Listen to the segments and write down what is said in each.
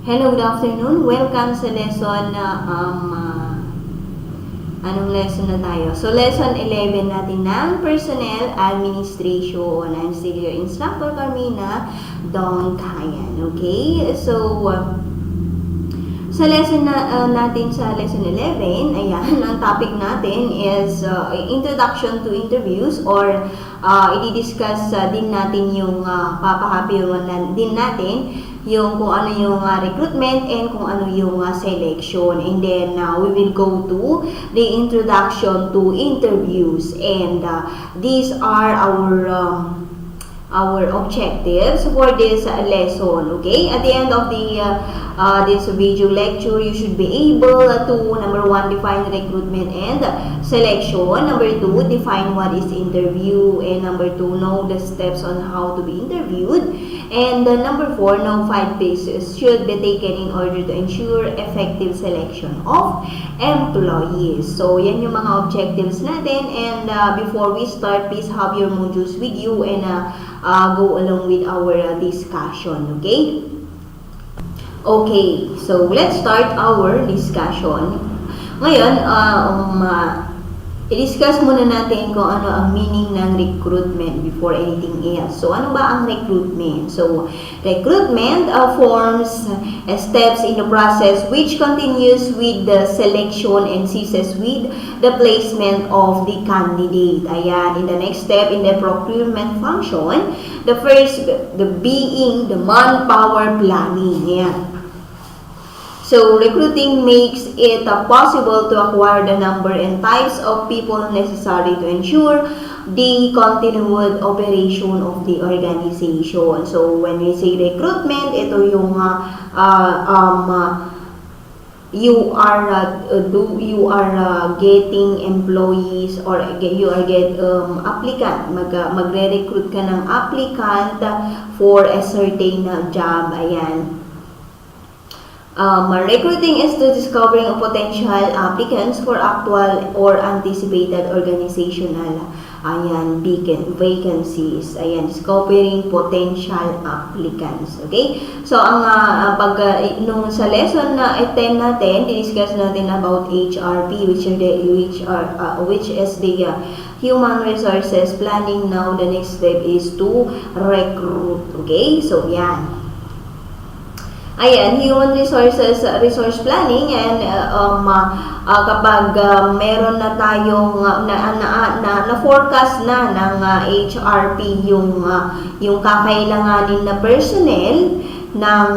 Hello, good afternoon. Welcome sa lesson anong lesson na tayo? So, lesson 11 natin ng Personnel Administration. I'm still your instructor, Carmina Dongkayan. Okay? So, sa lesson natin sa lesson 11, ayan, ang topic natin is introduction to interviews or i-discuss din natin yung papahappy din natin yung kung ano yung recruitment and kung ano yung selection. And then we will go to the introduction to interviews, and these are our objectives for this lesson. Okay, at the end of the this video lecture, you should be able to, number 1, define recruitment and selection, number 2, define what is interview, and number 2, know the steps on how to be interviewed, and number 4, know 5 pieces should be taken in order to ensure effective selection of employees. So yan yung mga objectives natin, and before we start, please have your modules with you and go along with our discussion. Okay, so let's start our discussion. Ngayon, i-discuss muna natin kung ano ang meaning ng recruitment before anything else. So, ano ba ang recruitment? So, recruitment forms steps in the process which continues with the selection and ceases with the placement of the candidate. Ayan, in the next step, in the procurement function, the first being the manpower planning. Ayan. So, recruiting makes it possible to acquire the number and types of people necessary to ensure the continued operation of the organization. So, when we say recruitment, ito yung you are getting employees or you are applicant. Magre-recruit ka ng applicant for a certain job. Ayan. Recruiting is the discovering of potential applicants for actual or anticipated organizational vacancies. Ayan, discovering potential applicants. Okay? So, ang nung sa lesson na 10 natin, discuss natin about HRP, which is the human resources planning. Now, the next step is to recruit. Okay? So, yan. Ayan, human resource planning, and kapag meron na tayong na-forecast na ng HRP yung kakailanganin na personnel ng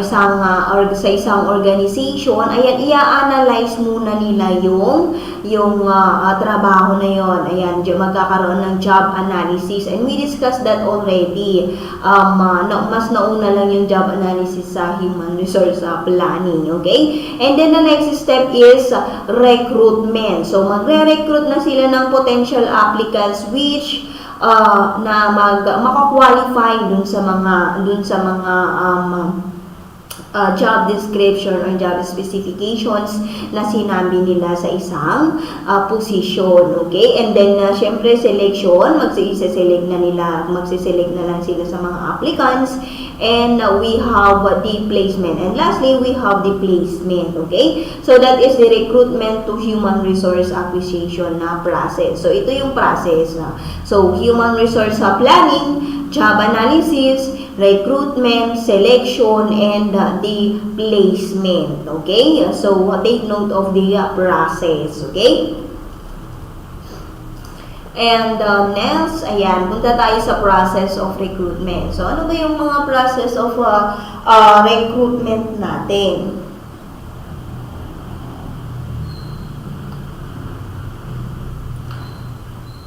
sa isang organization, ayan, i-analyze muna nila yung trabaho na yon. Ayan, magkakaroon ng job analysis, and we discussed that already. Mas nauna lang yung job analysis sa human resource planning. Okay? And then the next step is recruitment. So, magre-recruit na sila ng potential applicants which na maka-qualify dun sa mga job description or job specifications na sinabi nila sa isang position. Okay? And then, syempre, selection, magsiselect na lang sila sa mga applicants. And we have the placement. And lastly, we have the placement. Okay? So, that is the recruitment to human resource acquisition na process. So, ito yung process. So, human resource planning, job analysis, recruitment, selection, and the placement. Okay? So, take note of the process. Okay? And next, ayan, punta tayo sa process of recruitment. So, ano ba yung mga process of recruitment natin?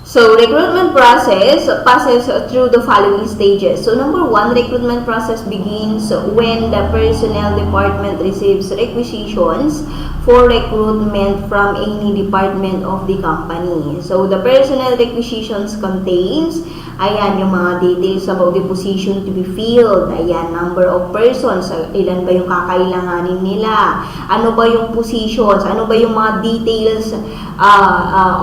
So, recruitment process passes through the following stages. So, number 1, recruitment process begins when the personnel department receives requisitions for recruitment from any department of the company. So, the personnel requisitions contains, ayan, yung mga details about the position to be filled. Ayan, number of persons, ilan ba yung kakailanganin nila, ano ba yung positions, ano ba yung mga details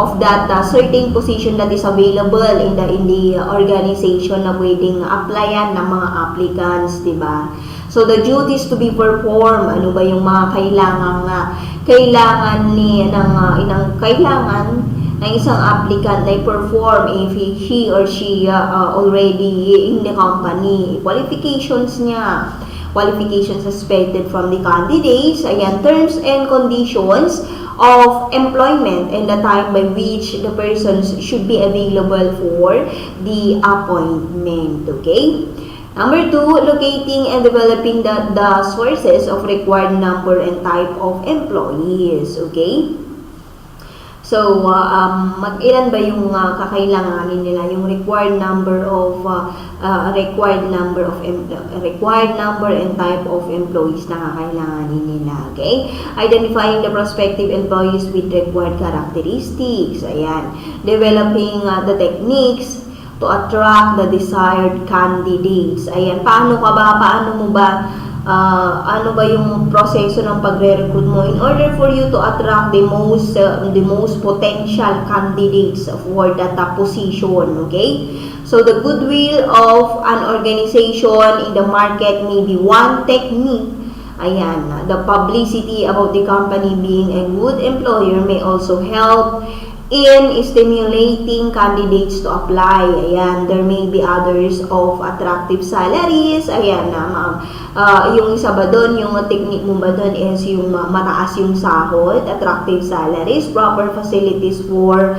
of that certain position that is available in the organization na pwedeng applyan ng mga applicants, diba? So the duties to be performed, ano ba yung mga kailangan ng isang applicant na i-perform if he or she already in the company. Qualifications niya. Qualifications expected from the candidates. Ayan, terms and conditions of employment and the time by which the persons should be available for the appointment. Okay? Number 2, locating and developing the sources of required number and type of employees. Okay? So, mag-ilan ba yung kakailanganin nila? Yung required number and type of employees na kakailanganin nila. Okay? Identifying the prospective employees with required characteristics. Ayan. Developing the techniques to attract the desired candidates. Ayan. Paano mo ba ano ba yung proseso ng pagre-recruit mo in order for you to attract the most potential candidates for that position. Okay? So the goodwill of an organization in the market may be one technique. Ayan, the publicity about the company being a good employer may also help in stimulating candidates to apply. Ayan, there may be others of attractive salaries. Ayan na, ma'am. Yung isa ba doon, yung technique mo ba doon is yung mataas yung sahod, attractive salaries, proper facilities for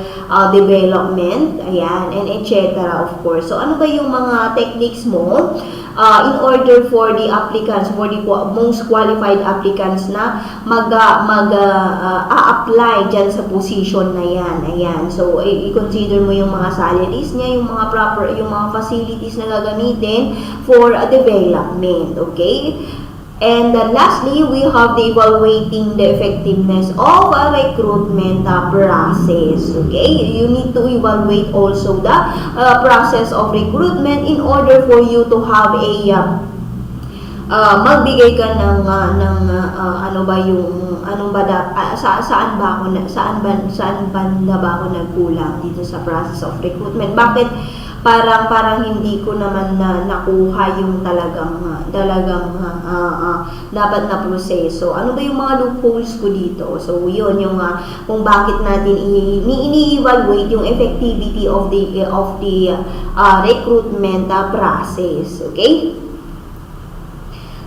development, ayan, and etc. Of course. So, ano ba yung mga techniques mo in order for the applicants, for the most qualified applicants na a-apply dyan sa position na yan. Ayan. So, i-consider mo yung mga salaries niya, yung mga facilities na gagamitin for development. Okay? And lastly, we have the evaluating the effectiveness of a recruitment process. Okay? You need to evaluate also the process of recruitment in order for you to have a magbigay ka ng saan banda ba ako nagkulang dito sa process of recruitment? Bakit parang hindi ko naman nakuha yung talagang dapat na proseso. Ano ba yung mga loopholes ko dito? So, yun yung kung bakit natin ini-evaluate yung effectivity of the recruitment process. Okay?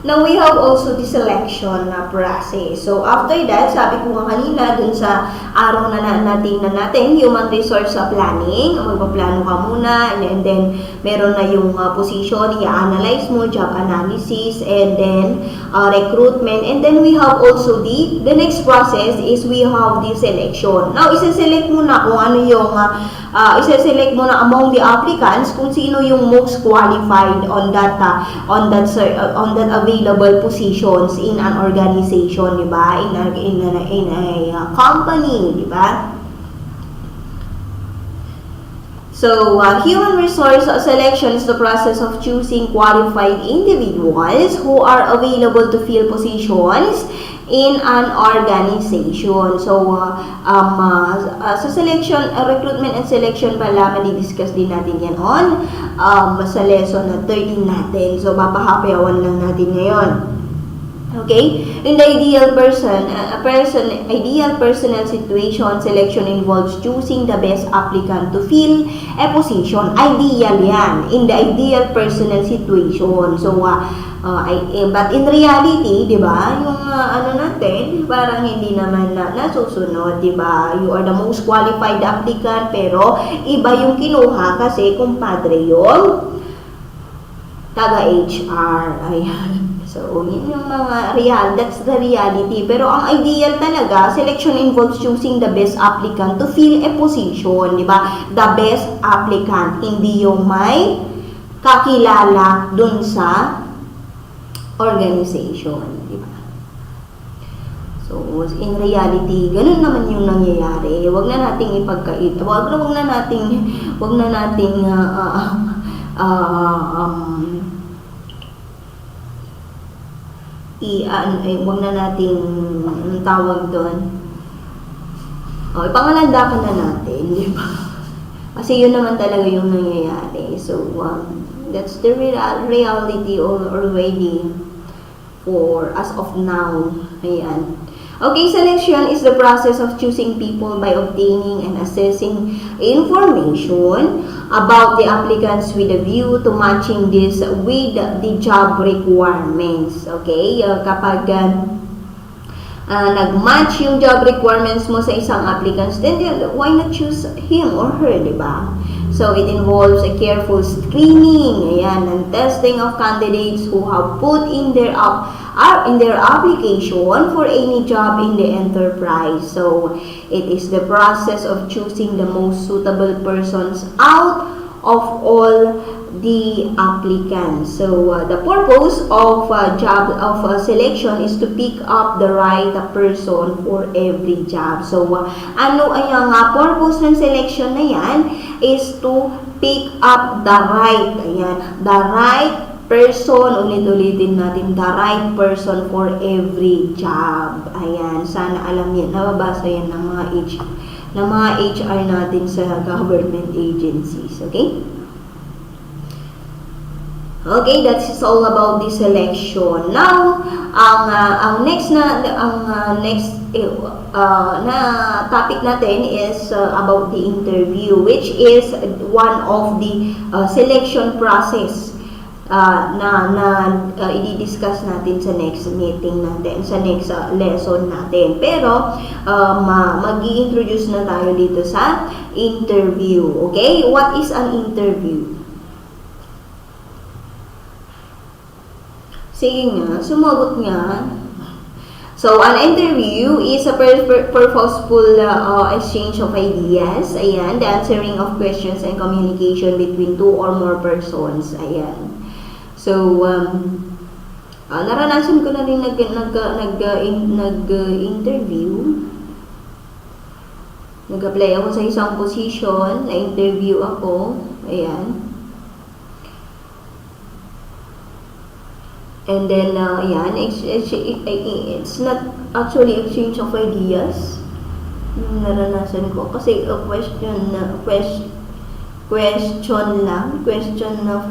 Now, we have also the selection process. So, after that, sabi ko nga kanina, dun sa araw na natin, human resource planning. Magpaplano ka muna, and then, meron na yung position, i-analyze mo, job analysis, and then, recruitment. And then, we have also the next process is we have the selection. Now, isa-select mo na kung ano yung, isa-select mo na among the applicants kung sino yung most qualified on that available positions in an organization, di ba? In a company, di ba? So, human resource selection is the process of choosing qualified individuals who are available to fill positions in an organization. So, sa selection, recruitment and selection pala, madi-discuss din natin yan on sa lesson na 13 natin. So, papahapayawan lang natin ngayon. Okay? In the ideal personal situation, selection involves choosing the best applicant to fill a position. Ideal yan. In the ideal personal situation. So, but in reality, di ba, yung natin, parang hindi naman nasusunod, di ba? You are the most qualified applicant, pero iba yung kinuha kasi kumpadre yung taga-HR. Ayan. So, yun yung mga that's the reality. Pero ang ideal talaga, selection involves choosing the best applicant to fill a position, di ba? The best applicant, hindi yung may kakilala dun sa organization, di ba? So, in reality, ganun naman yung nangyayari. Wag na nating ipagkait. Wag na nating wag na nating tawag doon. Ipangalanda ka na natin, di ba? Kasi yun naman talaga yung nangyayari. So, that's the reality already. for as of now. Ayan. Okay, selection is the process of choosing people by obtaining and assessing information about the applicants with a view to matching this with the job requirements. Okay, kapag nag-match yung job requirements mo sa isang applicants, then why not choose him or her, di ba? So, it involves a careful screening, ayan, and testing of candidates who have put in their application for any job in the enterprise. So, it is the process of choosing the most suitable persons out of all the applicants. So, the purpose of selection is to pick up the right person for every job. So, ano ay ang purpose ng selection na yan is to pick up the right, ayan, the right person, ulit-ulitin natin, the right person for every job. Ayan, sana alam niyo, nababasa yan ng mga HR natin sa government agencies, okay? Okay, that's all about the selection. Now, ang next na topic natin is about the interview, which is one of the selection process i-discuss natin sa next meeting natin, sa next lesson natin. Pero, mag-i-introduce na tayo dito sa interview. Okay? What is an interview? Sige nga, sumagot nga. So, an interview is a purposeful exchange of ideas. Ayan, the answering of questions and communication between two or more persons. Ayan. So, naranasan ko na rin nag-interview. Nag-apply ako sa isang position, na-interview ako. Ayan. And then, yan, it's not actually exchange of ideas. Naranasan ko. Kasi question na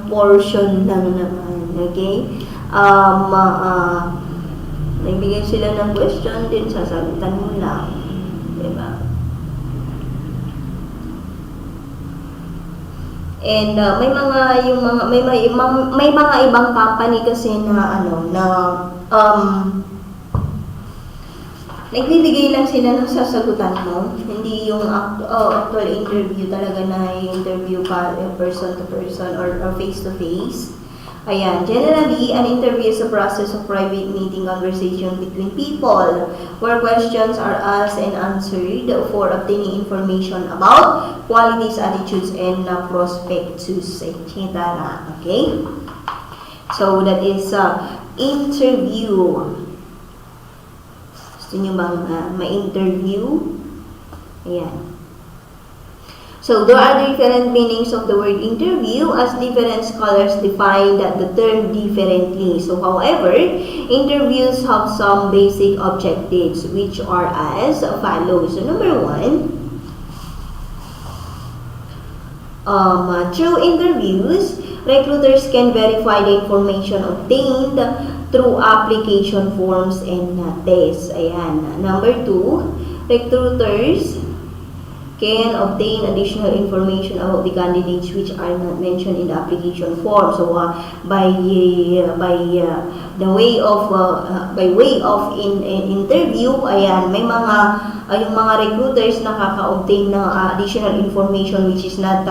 portion lang naman. Okay? Nagbigay sila ng question, din sasagutan mo lang. Diba? And may mga ibang company kasi na nagbibigay lang sila ng sasagutan mo, hindi yung actual interview talaga na interview ka person to person or face to face. Ayan, generally, an interview is a process of private meeting conversation between people where questions are asked and answered for obtaining information about qualities, attitudes, and prospectus, etc. Okay? So, that is interview. Gusto nyo bang ma-interview? Ayan. So, there are different meanings of the word interview as different scholars define the term differently. So, however, interviews have some basic objectives which are as follows. So, number one, through interviews, recruiters can verify the information obtained through application forms and tests. Ayan. Number two, recruiters can obtain additional information about the candidates which are not mentioned in the application form. So, by way of interview, ayan, may yung mga recruiters nakaka-obtain ng additional information which is not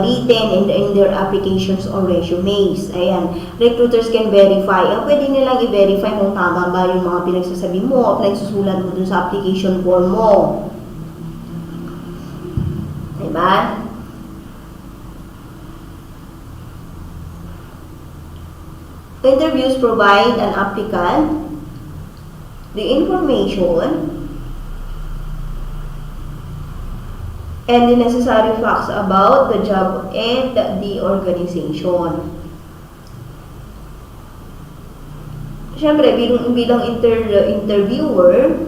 written in their applications or resumes. Ayan, recruiters can verify. Pwede nilang i-verify kung tama ba yung mga pinagsasabi mo o pinagsusulat mo dun sa application form mo. Diba? Interviews provide an applicant the information and the necessary facts about the job and the organization. Siyempre, bilang interviewer,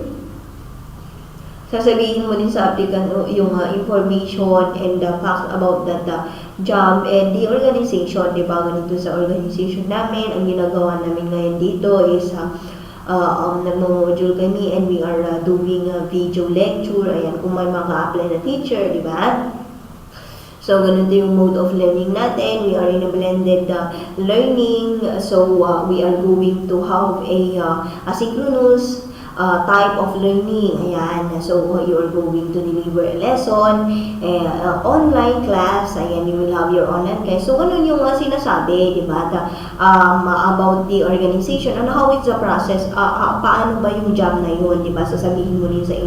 sasabihin mo din sa applicant yung information and the facts about that job and the organization, di ba? Ganito sa organization namin, ang ginagawa namin ngayon dito is nagmo-module kami and we are doing a video lecture. Ayan, kung may maka-apply na teacher, di ba? So, ganito yung mode of learning natin. We are in a blended learning. So, we are going to have a asynchronous type of learning. Ayan. So, you are going to deliver a lesson, online class. Ayan, you will have your online class. So, ganun yung sinasabi, di ba? About the organization and how it's the process. Paano ba yung job na yun, di ba? Sasabihin mo rin sa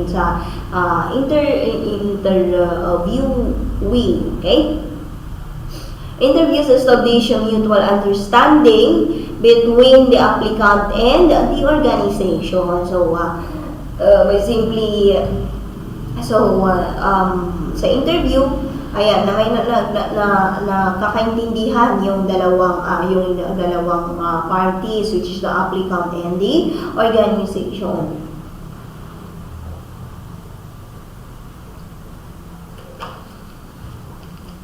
interviewing, okay? Interviews establish a mutual understanding between the applicant and the organization. So, basically, sa interview, ayan, na may nakakaintindihan yung dalawang parties, which is the applicant and the organization.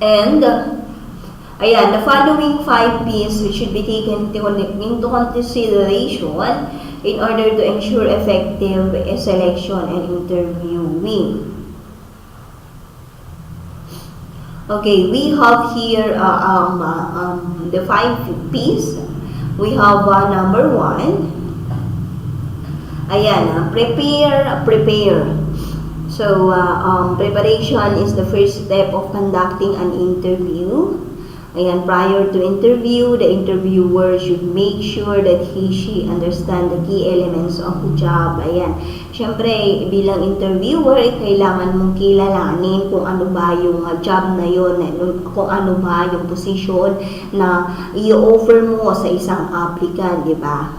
And, ayan, the following 5 P's which should be taken into consideration in order to ensure effective selection and interviewing. Okay, we have here the 5 P's. We have number 1. Ayan, prepare. So, preparation is the first step of conducting an interview. Ayan, prior to interview, the interviewer should make sure that she understand the key elements of the job. Ayan, syempre, bilang interviewer, kailangan mong kilalanin kung ano ba yung job na yun, kung ano ba yung position na i-offer mo sa isang applicant, di ba?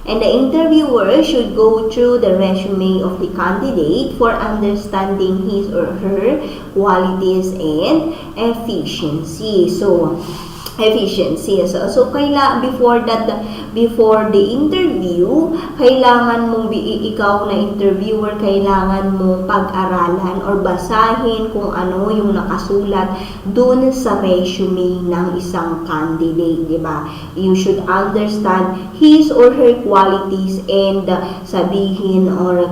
And the interviewer should go through the resume of the candidate for understanding his or her qualities and efficiency. So, before the interview, kailangan mong ikaw na interviewer, kailangan mong pag-aralan or basahin kung ano yung nakasulat dun sa resume ng isang candidate, di ba? You should understand his or her qualities and sabihin or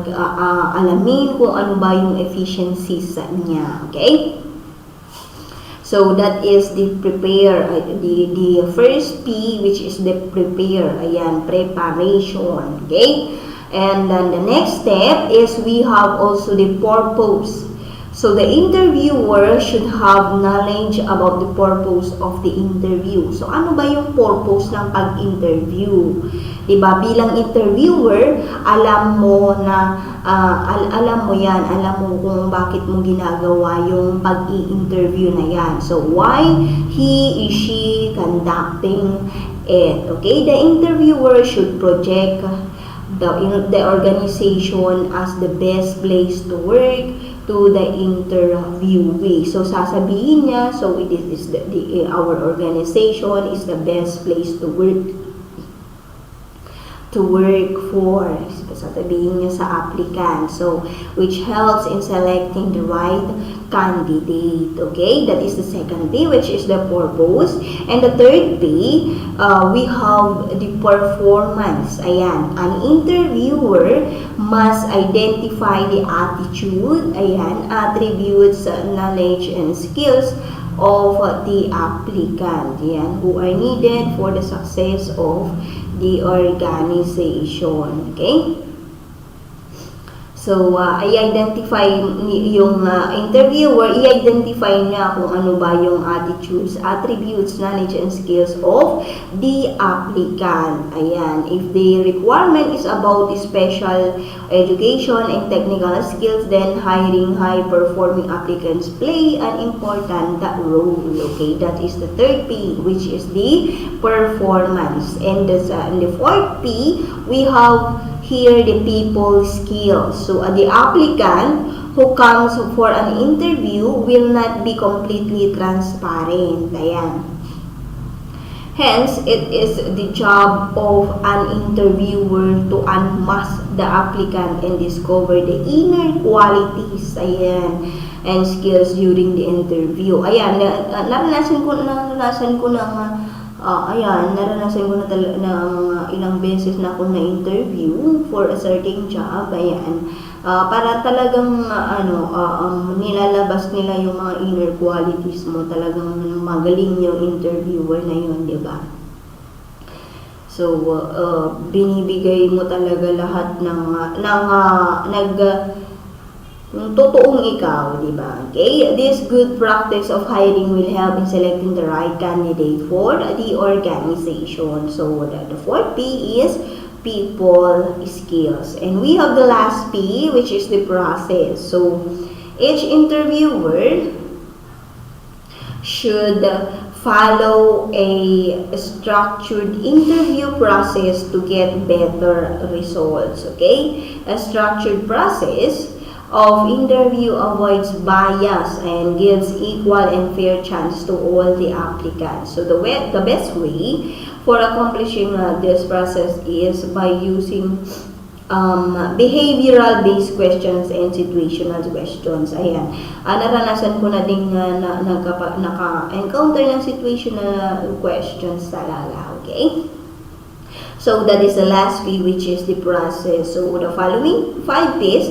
alamin kung ano ba yung efficiencies niya, okay? So, that is the prepare, the first P, which is the prepare. Ayan, preparation. Okay? And then the next step is we have also the purpose. So, the interviewer should have knowledge about the purpose of the interview. So, ano ba yung purpose ng pag-interview? Diba? Bilang interviewer, alam mo kung bakit mo ginagawa yung pag-i-interview na yan. So, why he is she conducting it? Okay? The interviewer should project the organization as the best place to work to the interviewee. So, sasabihin niya, so it is our organization is the best place to work for. Sasabihin niya sa applicant. So, which helps in selecting the right candidate. Okay? That is the second P, which is the purpose. And the third P, we have the performance. Ayan. An interviewer must identify the attitude, attributes, knowledge, and skills of the applicant. Ayan. Who are needed for the success of the organization. Okay? So, i-identify yung interviewer, i-identify niya kung ano ba yung attitudes, attributes, knowledge, and skills of the applicant. Ayan. If the requirement is about special education and technical skills, then hiring high-performing applicants play an important role. Okay? That is the third P, which is the performance. And the fourth P, we have here the people skills. So, the applicant who comes for an interview will not be completely transparent. Ayan. Hence, it is the job of an interviewer to unmask the applicant and discover the inner qualities, ayan, and skills during the interview. Ayan, naranasan ko ilang beses na ako na-interview for a certain job, ayan. Para talagang nilalabas nila yung mga inner qualities mo, talagang magaling yung interviewer na yun, di ba? So binibigay mo talaga lahat ng totoong ikaw, di ba? Okay, this good practice of hiring will help in selecting the right candidate for the organization. So the fourth P is people skills, and we have the last P, which is the process. So each interviewer should follow a structured interview process to get better results. Okay, a structured process of interview avoids bias and gives equal and fair chance to all the applicants. So the best way for accomplishing this process is by using behavioral-based questions and situational questions. Ayan. Naranasan ko na din naka-encounter ng situational questions talaga. Okay? So that is the last P, which is the process. So the following 5 P's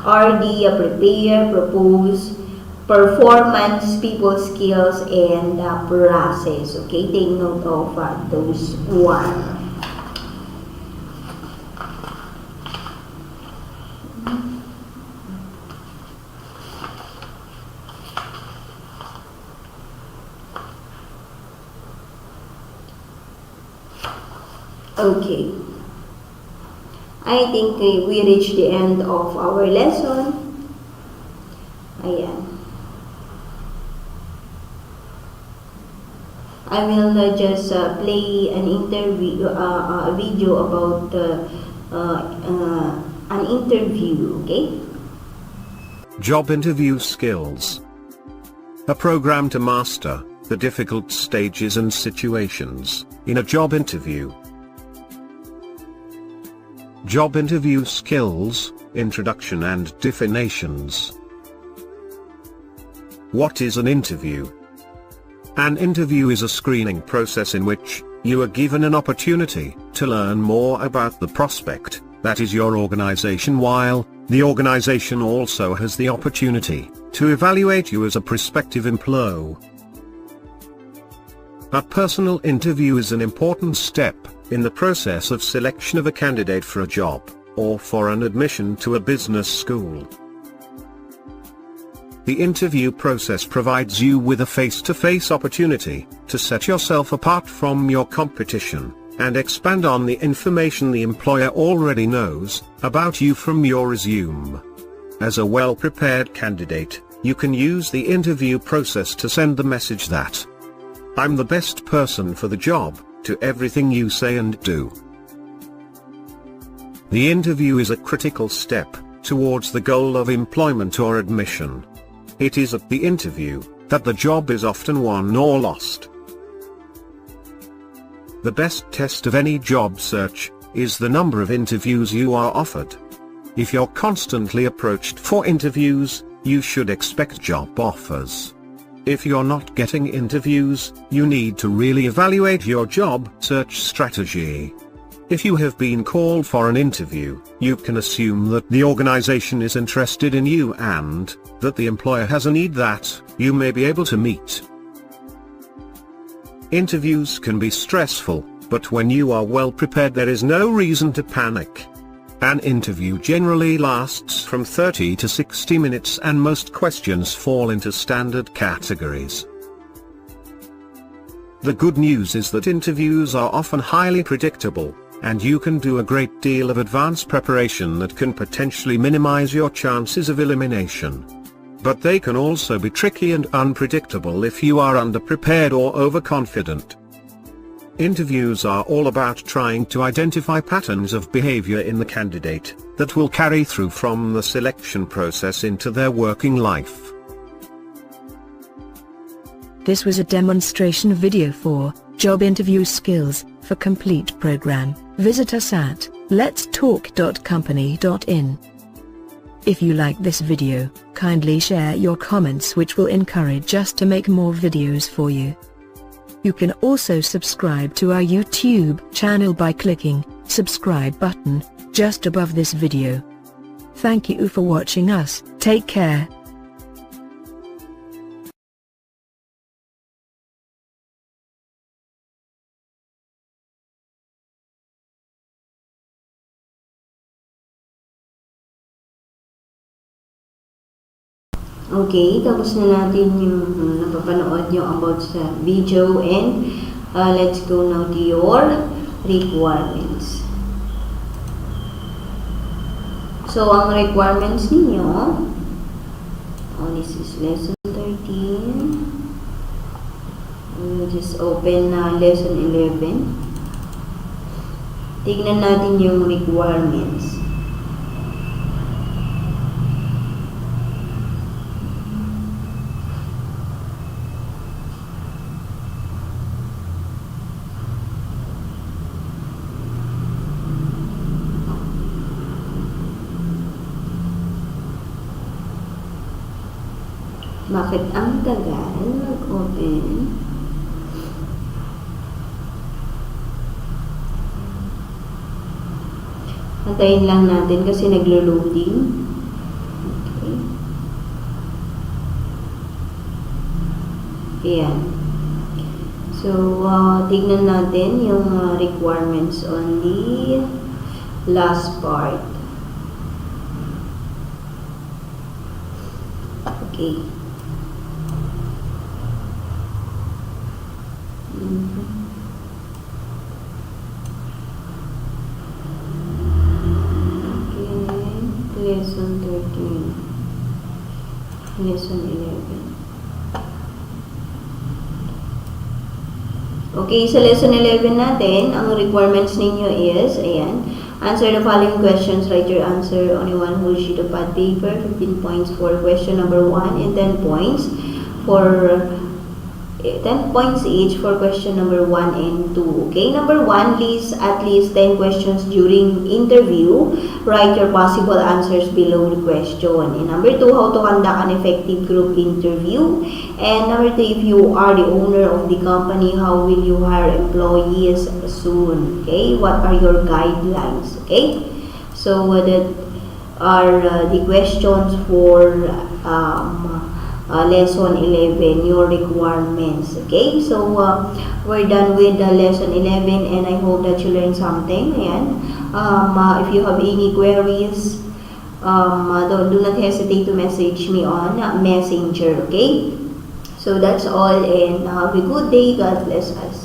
are the prepare, propose, performance, people skills, and process. Okay, take note of those one. Okay, I think we reached the end of our lesson. Ayan. I will just play an interview, a video about an interview, okay? Job interview skills. A program to master the difficult stages and situations in a job interview. Job interview skills, introduction and definitions. What is an interview? An interview is a screening process in which you are given an opportunity to learn more about the prospect, that is your organization, while the organization also has the opportunity to evaluate you as a prospective employee. A personal interview is an important step in the process of selection of a candidate for a job, or for an admission to a business school. The interview process provides you with a face-to-face opportunity to set yourself apart from your competition, and expand on the information the employer already knows about you from your resume. As a well-prepared candidate, you can use the interview process to send the message that I'm the best person for the job, to everything you say and do. The interview is a critical step towards the goal of employment or admission. It is at the interview that the job is often won or lost. The best test of any job search is the number of interviews you are offered. If you're constantly approached for interviews, you should expect job offers. If you're not getting interviews, you need to really evaluate your job search strategy. If you have been called for an interview, you can assume that the organization is interested in you and that the employer has a need that you may be able to meet. Interviews can be stressful, but when you are well prepared, there is no reason to panic. An interview generally lasts from 30 to 60 minutes and most questions fall into standard categories. The good news is that interviews are often highly predictable, and you can do a great deal of advanced preparation that can potentially minimize your chances of elimination. But they can also be tricky and unpredictable if you are underprepared or overconfident. Interviews are all about trying to identify patterns of behavior in the candidate that will carry through from the selection process into their working life. This was a demonstration video for job interview skills. For complete program, visit us at letstalk.company.in. If you like this video, kindly share your comments, which will encourage us to make more videos for you. You can also subscribe to our YouTube channel by clicking subscribe button just above this video. Thank you for watching us. Take care. Okay, tapos na natin yung napapanood nyo about sa video, and let's go now to your requirements. So, ang requirements ninyo, this is lesson 13. We'll just open lesson 11. Tignan natin yung requirements. Bakit ang tagal mag-open? Antayin lang natin kasi naglo-loading. Okay. Ayan. So, tignan natin yung requirements on the last part. Okay. Lesson 13, lesson 11. Okay, sa lesson 11 natin, ang requirements ninyo is, ayan, answer the following questions, write your answer on a one whole sheet of pad paper, 15 points for question number 1 and 10 points for 10 points each for question number 1 and 2. Okay, number 1, list at least 10 questions during interview. Write your possible answers below the question. And number 2, how to conduct an effective group interview. And number 3, if you are the owner of the company, how will you hire employees soon? Okay, what are your guidelines? Okay, so that are the questions for lesson 11, your requirements. Okay, so we're done with lesson 11, and I hope that you learned something. Ayan. If you have any queries, do not hesitate to message me on Messenger. Okay, so that's all, and have a good day. God bless us.